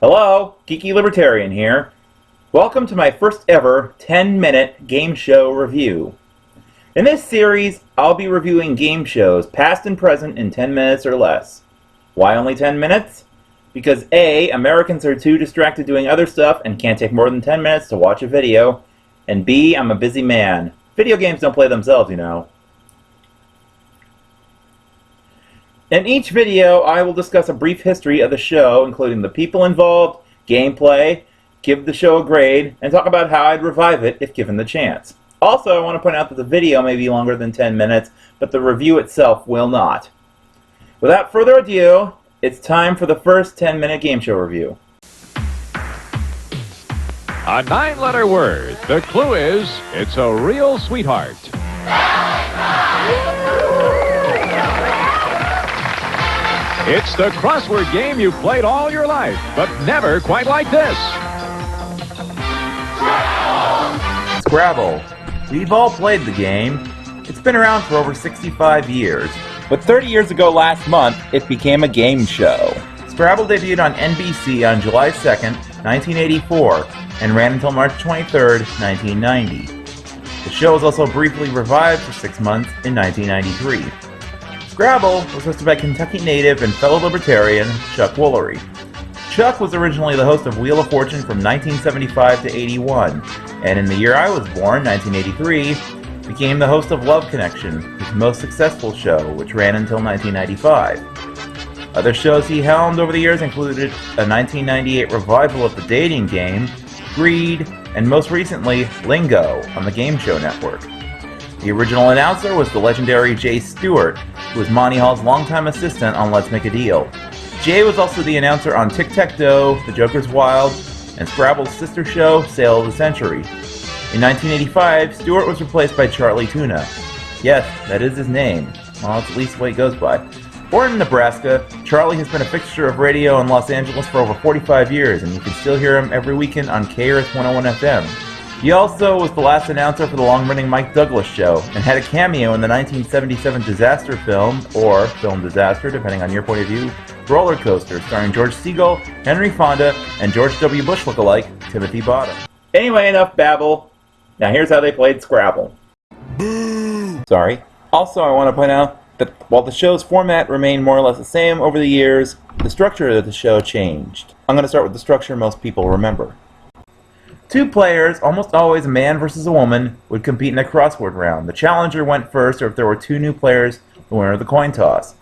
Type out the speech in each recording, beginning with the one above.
Hello, Geeky Libertarian here. Welcome to my first ever 10-minute game show review. In this series, I'll be reviewing game shows, past and present, in 10 minutes or less. Why only 10 minutes? Because A, Americans are too distracted doing other stuff and can't take more than 10 minutes to watch a video, and B, I'm a busy man. Video games don't play themselves, you know. In each video, I will discuss a brief history of the show, including the people involved, gameplay, give the show a grade, and talk about how I'd revive it if given the chance. Also, I want to point out that the video may be longer than 10 minutes, but the review itself will not. Without further ado, it's time for the first 10-minute game show review. A 9-letter word. The clue is, it's a real sweetheart. It's the crossword game you've played all your life, but never quite like this. Scrabble. We've all played the game. It's been around for over 65 years. But 30 years ago last month, it became a game show. Scrabble debuted on NBC on July 2nd, 1984, and ran until March 23rd, 1990. The show was also briefly revived for 6 months in 1993. Scrabble was hosted by Kentucky native and fellow libertarian Chuck Woolery. Chuck was originally the host of Wheel of Fortune from 1975 to 81, and in the year I was born, 1983, became the host of Love Connection, his most successful show, which ran until 1995. Other shows he helmed over the years included a 1998 revival of the dating game, Greed, and most recently, Lingo on the Game Show Network. The original announcer was the legendary Jay Stewart, who was Monty Hall's longtime assistant on Let's Make a Deal. Jay was also the announcer on Tic-Tac-Toe, The Joker's Wild, and Scrabble's sister show, Sale of the Century. In 1985, Stewart was replaced by Charlie Tuna. Yes, that is his name. Well, it's at least what he goes by. Born in Nebraska, Charlie has been a fixture of radio in Los Angeles for over 45 years, and you can still hear him every weekend on KRS 101 FM. He also was the last announcer for the long-running Mike Douglas show, and had a cameo in the 1977 disaster film, or film disaster, depending on your point of view, Roller Coaster, starring George Segal, Henry Fonda, and George W. Bush lookalike, Timothy Bottom. Anyway, enough babble. Now here's how they played Scrabble. Sorry. Also, I want to point out that while the show's format remained more or less the same over the years, the structure of the show changed. I'm going to start with the structure most people remember. Two players, almost always a man versus a woman, would compete in a crossword round. The challenger went first, or if there were two new players, the winner of the coin toss.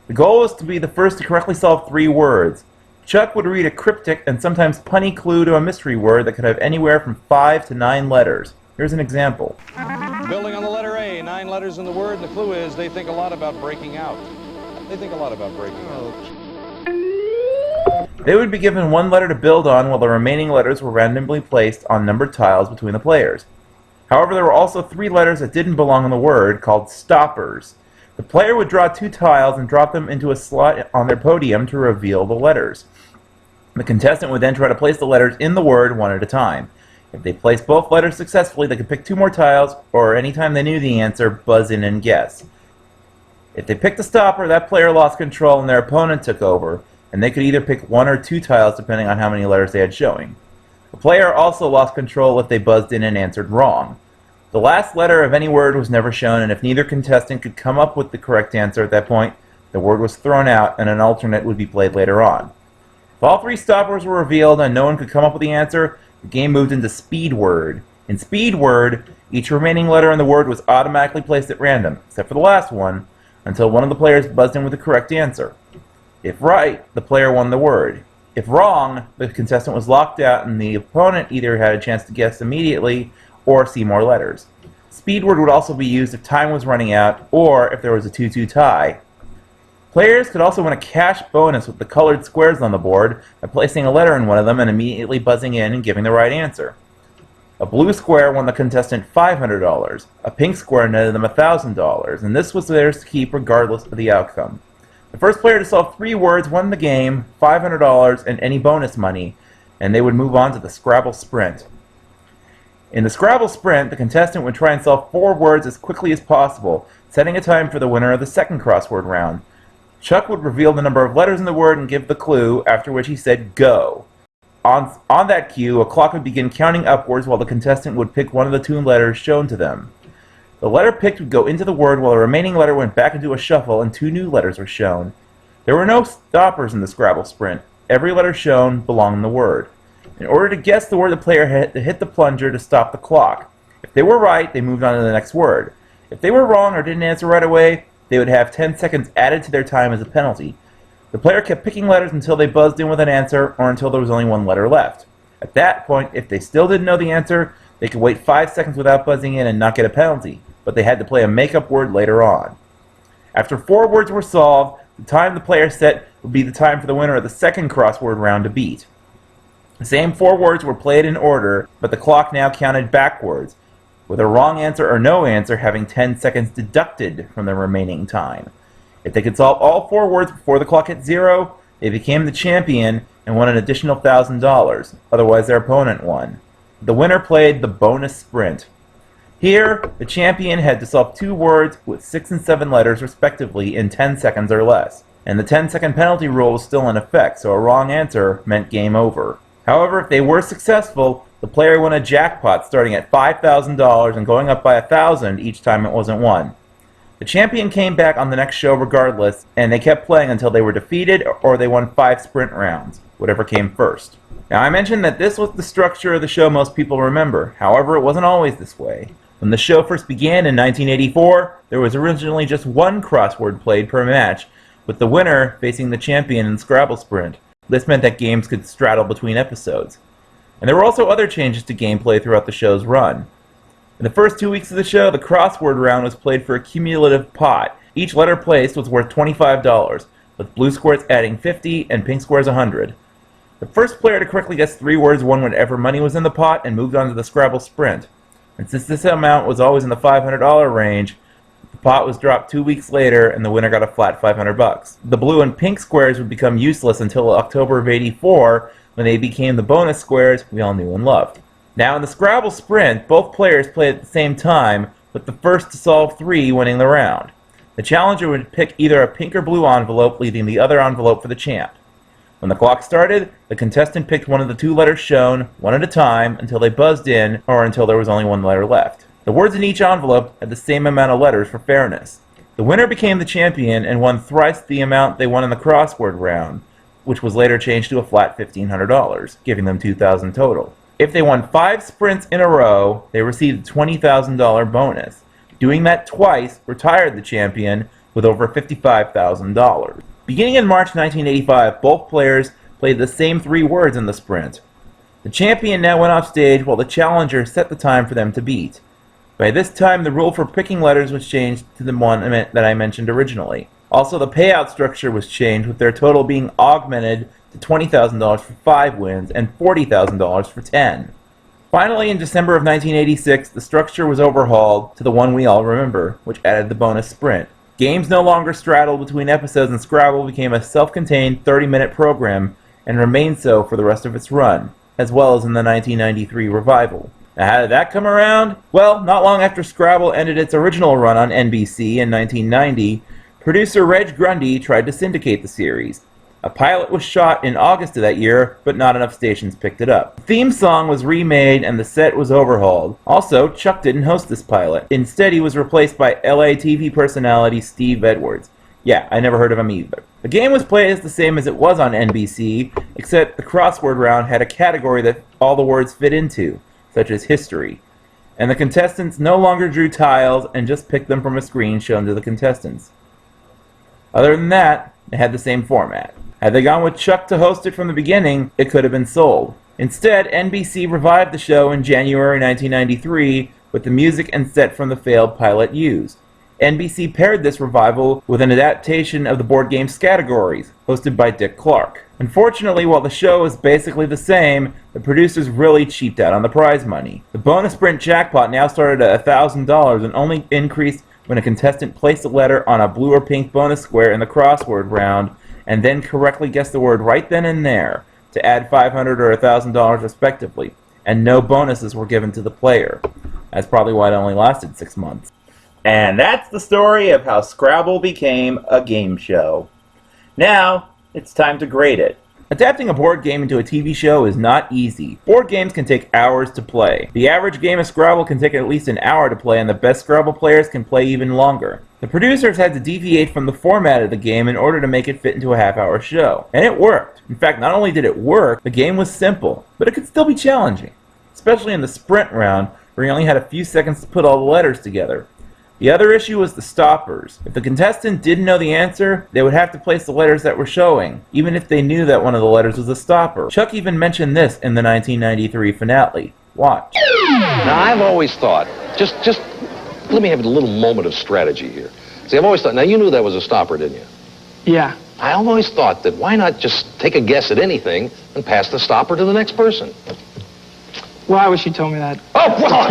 The goal was to be the first to correctly solve 3 words. Chuck would read a cryptic and sometimes punny clue to a mystery word that could have anywhere from 5 to 9 letters. Here's an example. Building on the letter A, 9 letters in the word, and the clue is they think a lot about breaking out. They think a lot about breaking out. They would be given 1 letter to build on, while the remaining letters were randomly placed on numbered tiles between the players. However, there were also 3 letters that didn't belong in the word, called stoppers. The player would draw 2 tiles and drop them into a slot on their podium to reveal the letters. The contestant would then try to place the letters in the word one at a time. If they placed both letters successfully, they could pick 2 more tiles, or anytime they knew the answer, buzz in and guess. If they picked a stopper, that player lost control and their opponent took over, and they could either pick 1 or 2 tiles depending on how many letters they had showing. The player also lost control if they buzzed in and answered wrong. The last letter of any word was never shown, and if neither contestant could come up with the correct answer at that point, the word was thrown out and an alternate would be played later on. If all 3 stoppers were revealed and no one could come up with the answer, the game moved into Speed Word. In Speed Word, each remaining letter in the word was automatically placed at random, except for the last one, until one of the players buzzed in with the correct answer. If right, the player won the word. If wrong, the contestant was locked out and the opponent either had a chance to guess immediately or see more letters. Speed Word would also be used if time was running out or if there was a 2-2 tie. Players could also win a cash bonus with the colored squares on the board by placing a letter in one of them and immediately buzzing in and giving the right answer. A blue square won the contestant $500, a pink square netted them $1,000, and this was theirs to keep regardless of the outcome. The first player to solve 3 words won the game, $500, and any bonus money, and they would move on to the Scrabble Sprint. In the Scrabble Sprint, the contestant would try and solve 4 words as quickly as possible, setting a time for the winner of the second crossword round. Chuck would reveal the number of letters in the word and give the clue, after which he said, "Go." On that cue, a clock would begin counting upwards while the contestant would pick one of the two letters shown to them. The letter picked would go into the word while the remaining letter went back into a shuffle and two new letters were shown. There were no stoppers in the Scrabble sprint. Every letter shown belonged in the word. In order to guess the word, the player had to hit the plunger to stop the clock. If they were right, they moved on to the next word. If they were wrong or didn't answer right away, they would have 10 seconds added to their time as a penalty. The player kept picking letters until they buzzed in with an answer or until there was only one letter left. At that point, if they still didn't know the answer, they could wait 5 seconds without buzzing in and not get a penalty, but they had to play a make-up word later on. After 4 words were solved, the time the player set would be the time for the winner of the second crossword round to beat. The same 4 words were played in order, but the clock now counted backwards, with a wrong answer or no answer having 10 seconds deducted from the remaining time. If they could solve all 4 words before the clock hit 0, they became the champion and won an additional $1,000, otherwise their opponent won. The winner played the bonus sprint. Here, the champion had to solve 2 words with 6 and 7 letters respectively in 10 seconds or less, and the 10-second penalty rule was still in effect, so a wrong answer meant game over. However, if they were successful, the player won a jackpot starting at $5,000 and going up by $1,000 each time it wasn't won. The champion came back on the next show regardless, and they kept playing until they were defeated or they won 5 sprint rounds, whatever came first. Now, I mentioned that this was the structure of the show most people remember. However, it wasn't always this way. When the show first began in 1984, there was originally just 1 crossword played per match, with the winner facing the champion in Scrabble Sprint. This meant that games could straddle between episodes. And there were also other changes to gameplay throughout the show's run. In the first 2 weeks of the show, the crossword round was played for a cumulative pot. Each letter placed was worth $25, with blue squares adding 50 and pink squares 100. The first player to correctly guess 3 words won whatever money was in the pot and moved on to the Scrabble Sprint. And since this amount was always in the $500 range, the pot was dropped 2 weeks later and the winner got a flat $500. The blue and pink squares would become useless until October of '84, when they became the bonus squares we all knew and loved. Now in the Scrabble Sprint, both players played at the same time, with the first to solve 3 winning the round. The challenger would pick either a pink or blue envelope, leaving the other envelope for the champ. When the clock started, the contestant picked one of the 2 letters shown, one at a time, until they buzzed in, or until there was only 1 letter left. The words in each envelope had the same amount of letters for fairness. The winner became the champion and won thrice the amount they won in the crossword round, which was later changed to a flat $1,500, giving them $2,000 total. If they won 5 sprints in a row, they received a $20,000 bonus. Doing that twice retired the champion with over $55,000. Beginning in March 1985, both players played the same 3 words in the sprint. The champion now went off stage while the challenger set the time for them to beat. By this time, the rule for picking letters was changed to the one that I mentioned originally. Also, the payout structure was changed, with their total being augmented to $20,000 for 5 wins and $40,000 for 10. Finally, in December of 1986, the structure was overhauled to the one we all remember, which added the bonus sprint. Games no longer straddled between episodes, and Scrabble became a self-contained 30-minute program and remained so for the rest of its run, as well as in the 1993 revival. Now, how did that come around? Well, not long after Scrabble ended its original run on NBC in 1990, producer Reg Grundy tried to syndicate the series. A pilot was shot in August of that year, but not enough stations picked it up. The theme song was remade and the set was overhauled. Also, Chuck didn't host this pilot. Instead, he was replaced by LA TV personality Steve Edwards. Yeah, I never heard of him either. The game was played as the same as it was on NBC, except the crossword round had a category that all the words fit into, such as history. And the contestants no longer drew tiles and just picked them from a screen shown to the contestants. Other than that, it had the same format. Had they gone with Chuck to host it from the beginning, it could have been sold. Instead, NBC revived the show in January 1993 with the music and set from the failed pilot used. NBC paired this revival with an adaptation of the board game Scattergories, hosted by Dick Clark. Unfortunately, while the show is basically the same, the producers really cheaped out on the prize money. The bonus sprint jackpot now started at $1,000 and only increased when a contestant placed a letter on a blue or pink bonus square in the crossword round and then correctly guessed the word right then and there to add $500 or $1,000 respectively, and no bonuses were given to the player. That's probably why it only lasted 6 months. And that's the story of how Scrabble became a game show. Now, it's time to grade it. Adapting a board game into a TV show is not easy. Board games can take hours to play. The average game of Scrabble can take at least an hour to play, and the best Scrabble players can play even longer. The producers had to deviate from the format of the game in order to make it fit into a half-hour show. And it worked. In fact, not only did it work, the game was simple, but it could still be challenging. Especially in the sprint round, where you only had a few seconds to put all the letters together. The other issue was the stoppers. If the contestant didn't know the answer, they would have to place the letters that were showing, even if they knew that one of the letters was a stopper. Chuck even mentioned this in the 1993 finale. Watch. Now, I've always thought, just let me have a little moment of strategy here. See, I've always thought, now you knew that was a stopper, didn't you? Yeah. I always thought that why not just take a guess at anything and pass the stopper to the next person? Well, I wish you told me that. Oh, well,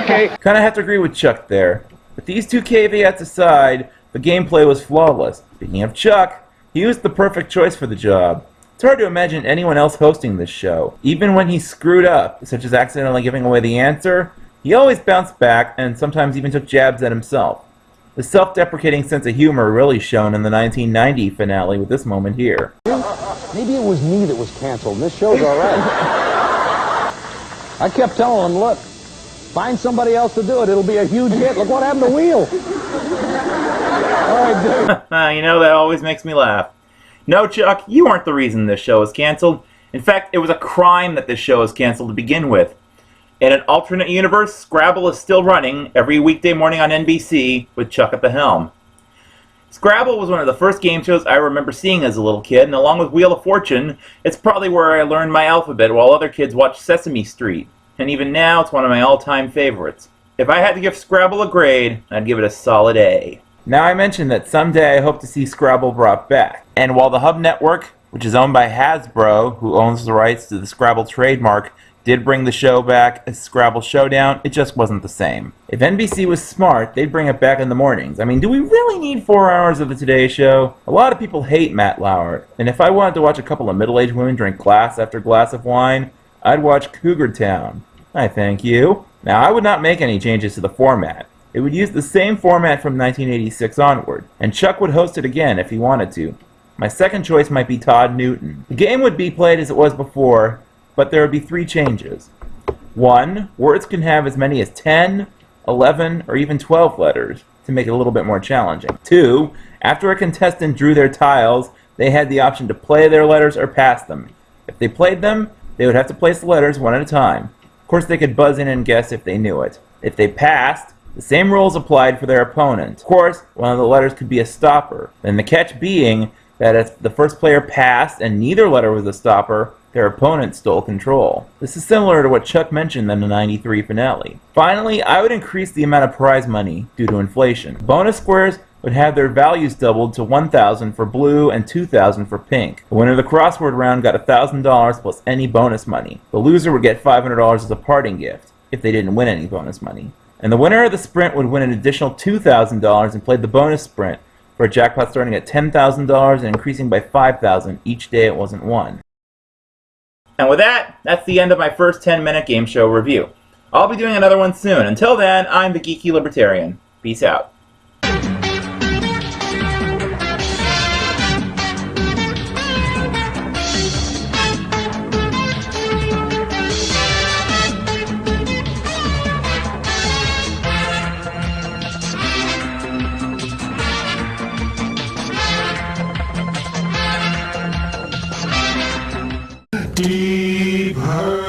okay. Kinda have to agree with Chuck there. With these two caveats aside, the gameplay was flawless. Speaking of Chuck, he was the perfect choice for the job. It's hard to imagine anyone else hosting this show. Even when he screwed up, such as accidentally giving away the answer, he always bounced back and sometimes even took jabs at himself. The self-deprecating sense of humor really shone in the 1990 finale with this moment here. Maybe it was me that was canceled, and this show's all right. I kept telling him, look, find somebody else to do it. It'll be a huge hit. Look what happened to Wheel. All right, dude. You know, that always makes me laugh. No, Chuck, you weren't the reason this show was canceled. In fact, it was a crime that this show was canceled to begin with. In an alternate universe, Scrabble is still running every weekday morning on NBC with Chuck at the helm. Scrabble was one of the first game shows I remember seeing as a little kid, and along with Wheel of Fortune, it's probably where I learned my alphabet while other kids watched Sesame Street. And even now, it's one of my all-time favorites. If I had to give Scrabble a grade, I'd give it a solid A. Now I mentioned that someday I hope to see Scrabble brought back. And while the Hub Network, which is owned by Hasbro, who owns the rights to the Scrabble trademark, did bring the show back as Scrabble Showdown, it just wasn't the same. If NBC was smart, they'd bring it back in the mornings. I mean, do we really need 4 hours of the Today Show? A lot of people hate Matt Lauer, and if I wanted to watch a couple of middle-aged women drink glass after glass of wine, I'd watch Cougar Town. I thank you. Now, I would not make any changes to the format. It would use the same format from 1986 onward, and Chuck would host it again if he wanted to. My second choice might be Todd Newton. The game would be played as it was before, but there would be 3 changes. 1, words can have as many as 10, 11, or even 12 letters to make it a little bit more challenging. 2, after a contestant drew their tiles, they had the option to play their letters or pass them. If they played them, they would have to place the letters one at a time. Of course, they could buzz in and guess if they knew it. If they passed, the same rules applied for their opponent. Of course, one of the letters could be a stopper. Then the catch being that if the first player passed and neither letter was a stopper, their opponent stole control. This is similar to what Chuck mentioned in the 93 finale. Finally, I would increase the amount of prize money due to inflation. Bonus squares would have their values doubled to 1,000 for blue and 2,000 for pink. The winner of the crossword round got $1,000 plus any bonus money. The loser would get $500 as a parting gift, if they didn't win any bonus money. And the winner of the sprint would win an additional $2,000 and play the bonus sprint, for a jackpot starting at $10,000 and increasing by $5,000 each day it wasn't won. And with that, that's the end of my first 10-minute game show review. I'll be doing another one soon. Until then, I'm the Geeky Libertarian. Peace out. Deep hurt.